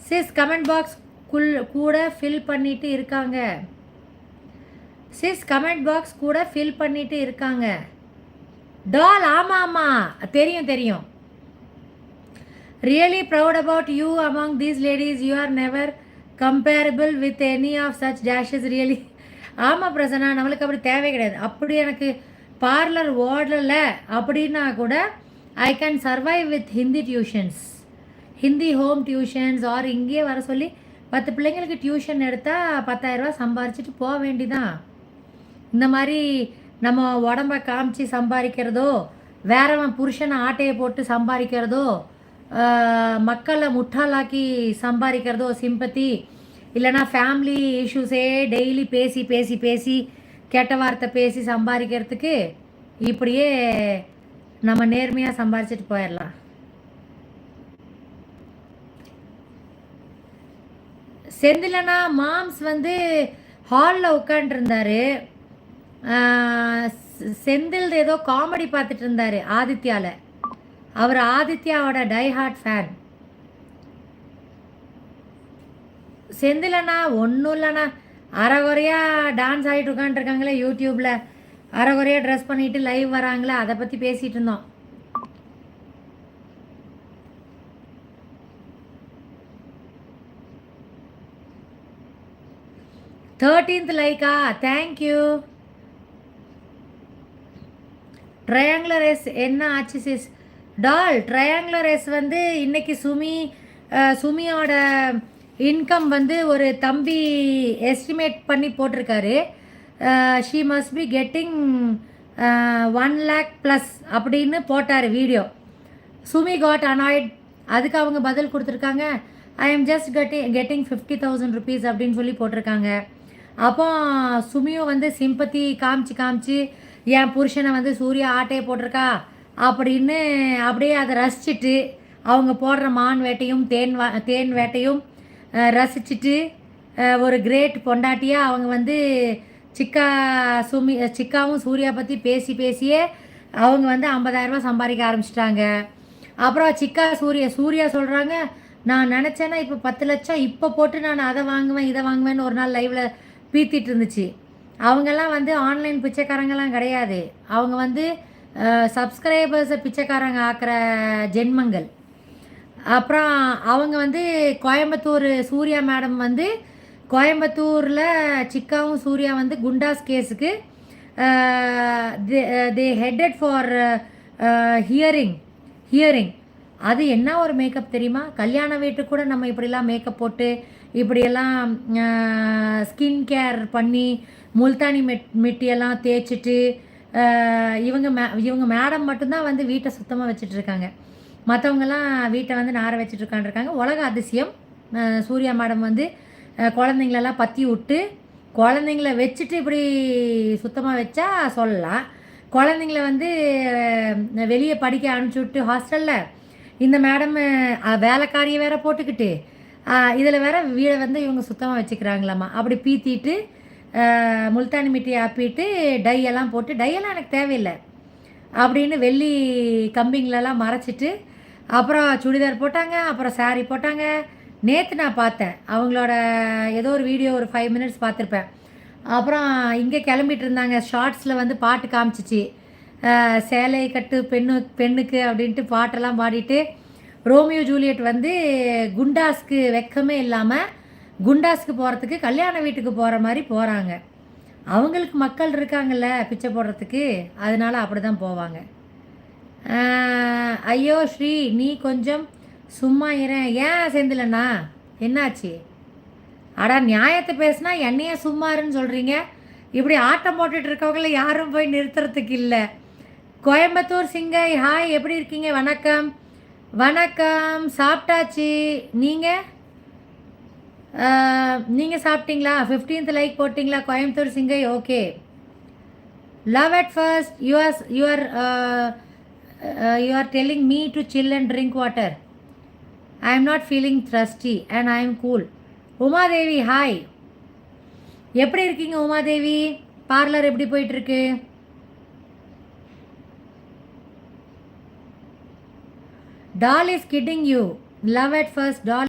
Sis comment box கூட fill பண்ணிட்டு இருக்காங்க. சிஸ் கமெண்ட் பாக்ஸ் கூட ஃபில் பண்ணிட்டு இருக்காங்க. டால் ஆமாம் ஆமாம் தெரியும் தெரியும். Really proud about you among these ladies. You are never comparable with any of such dashes. Really ஆமாம் பிரசன்னா, நம்மளுக்கு அப்படி தேவை கிடையாது. அப்படி எனக்கு பார்லர் ஓடலை அப்படின்னா கூட I can survive with Hindi tuitions, Hindi home tuitions. ஆர் இங்கேயே வர சொல்லி 10 பிள்ளைங்களுக்கு டியூஷன் எடுத்தால் 10,000 ரூபா சம்பாரிச்சிட்டு போக வேண்டிதான். இந்த மாதிரி நம்ம உடம்ப காமிச்சு சம்பாதிக்கிறதோ, வேறவன் புருஷனை ஆட்டையை போட்டு சம்பாதிக்கிறதோ, மக்களை முட்டாளாக்கி சம்பாதிக்கிறதோ, சிம்பத்தி இல்லைனா ஃபேமிலி இஷ்யூஸே டெய்லி பேசி பேசி பேசி கெட்ட வார்த்தை பேசி சம்பாதிக்கிறதுக்கு இப்படியே நம்ம நேர்மையாக சம்பாரிச்சிட்டு போயிடலாம். செந்திலனா மாம்ஸ் வந்து ஹாலில் உட்காண்ட்ருந்தாரு. செந்தில் ஏதோ காமெடி பார்த்துட்டு இருந்தார் ஆதித்யாவில். அவர் ஆதித்யாவோட டைஹார்ட் ஃபேன். செந்திலண்ணா ஒன்றும் இல்லைண்ணா, அரைகுறையாக டான்ஸ் ஆகிட்டு உட்காந்துருக்காங்களே யூடியூப்பில், அரைகுறையாக ட்ரெஸ் பண்ணிவிட்டு லைவ் வராங்களே, அதை பற்றி பேசிகிட்டு இருந்தோம். தேர்ட்டீன்த் லைக்கா, தேங்க்யூ. ட்ரையாங்குலர் எஸ் என்ன ஆச்சு சிஸ்? டால் ட்ரையாங்குலர் எஸ் வந்து இன்றைக்கி சுமியோட இன்கம் வந்து ஒரு தம்பி எஸ்டிமேட் பண்ணி போட்டிருக்காரு. She must be getting 1 lakh plus அப்படின்னு போட்டார் வீடியோ. Sumi God annoyed. அதுக்கு அவங்க பதில் கொடுத்துருக்காங்க, I am just getting 50,000 rupees அப்படின்னு சொல்லி போட்டிருக்காங்க. அப்போ சுமியும் வந்து சிம்பத்தி காமிச்சு என் புருஷனை வந்து சூர்யா ஆட்டையை போட்டிருக்கா அப்படின்னு அப்படியே அதை ரசிச்சுட்டு அவங்க போடுற மான் வேட்டையும் தேன் வேட்டையும் ரசிச்சுட்டு ஒரு கிரேட் பொண்டாட்டியாக அவங்க வந்து சிக்காவும் சூர்யா பற்றி பேசியே அவங்க வந்து 50,000 ரூபா சம்பாதிக்க ஆரம்பிச்சிட்டாங்க. அப்புறம் சூர்யா சொல்கிறாங்க, நான் நினச்சேன்னா இப்போ 10 லட்சம் இப்போ போட்டு நான் அதை வாங்குவேன் இதை வாங்குவேன்னு ஒரு நாள் லைவில் பீத்திட்டு இருந்துச்சு. அவங்கெல்லாம் வந்து ஆன்லைன் பிச்சைக்காரங்கெல்லாம் கிடையாது. அவங்க வந்து சப்ஸ்கிரைபர்ஸை பிச்சைக்காரங்க ஆக்கிற ஜென்மங்கள். அப்புறம் அவங்க வந்து கோயம்புத்தூர் சூர்யா மேடம் வந்து கோயம்புத்தூரில் சிக்காவும் சூர்யா வந்து குண்டாஸ் கேஸுக்கு தே ஹெட்டட் ஃபார் ஹியரிங். அது என்ன ஒரு மேக்கப் தெரியுமா? கல்யாண வீட்டுக்கு கூட நம்ம இப்படிலாம் மேக்கப் போட்டு இப்படியெல்லாம் ஸ்கின் கேர் பண்ணி முல்தானி மெட்டியெல்லாம் தேய்ச்சிட்டு இவங்க மேடம் மட்டும்தான் வந்து வீட்டை சுத்தமாக வச்சிட்ருக்காங்க. மற்றவங்கெல்லாம் வீட்டை வந்து நார வச்சுட்ருக்காண்டிருக்காங்க. உலக அதிசயம். சூர்யா மேடம் வந்து குழந்தைங்களெல்லாம் பற்றி விட்டு குழந்தைங்கள வச்சுட்டு இப்படி சுத்தமாக வச்சா சொல்லலாம். குழந்தைங்கள வந்து வெளியே படிக்க அனுப்பிச்சி விட்டு ஹாஸ்டலில் இந்த மேடம் வேலைக்காரியை வேற போட்டுக்கிட்டு இதில் வேற வீடை வந்து இவங்க சுத்தமாக வச்சுக்கிறாங்களாம்மா. அப்படி பீத்திட்டு முல்தானி மிட்டியை ஆப்பிட்டு டையெல்லாம் போட்டு, டையெல்லாம் எனக்கு தேவையில்லை அப்படின்னு வெள்ளி கம்பிங்களெல்லாம் மறைச்சிட்டு அப்புறம் சுடிதார் போட்டாங்க, அப்புறம் சாரீ போட்டாங்க. நேற்று நான் பார்த்தேன் அவங்களோட ஏதோ ஒரு வீடியோ, ஒரு 5 மினிட்ஸ் பார்த்துருப்பேன். அப்புறம் இங்கே கிளம்பிட்டு இருந்தாங்க. ஷார்ட்ஸில் வந்து பாட்டு காமிச்சிச்சு, சேலை கட்டு பெண்ணுக்கு அப்படின்ட்டு பாட்டெல்லாம் பாடிட்டு ரோமியோ ஜூலியட் வந்து குண்டாஸ்க்கு வெக்கமே இல்லாமல் குண்டாஸ்க்கு போகிறதுக்கு கல்யாண வீட்டுக்கு போகிற மாதிரி போகிறாங்க. அவங்களுக்கு மக்கள் இருக்காங்கல்ல பிச்சை போடுறதுக்கு, அதனால் அப்படி தான் போவாங்க. ஐயோ ஸ்ரீ நீ கொஞ்சம் சும்மா ஏன் செந்திலண்ணா என்னாச்சு? அடா நியாயத்தை பேசுனா என்னையே சும்மாருன்னு சொல்கிறீங்க. இப்படி ஆட்டம் போட்டுட்டு இருக்கவங்கள யாரும் போய் நிறுத்துறதுக்கு இல்லை. கோயம்புத்தூர் சிங்கை ஹாய், எப்படி இருக்கீங்க? வணக்கம் வணக்கம். சாப்பிட்டாச்சு. நீங்கள் சாப்பிட்டீங்களா? 15th லைக் போட்டிங்களா கோயம்புத்தூர் சிங்கை? Okay. Love at first you are telling me to chill and drink water. I am not feeling thirsty and I am cool. Umadevi hi, எப்படி இருக்கீங்க உமாதேவி? பார்லர் எப்படி போயிட்டுருக்கு? Doll is kidding you. Love at first doll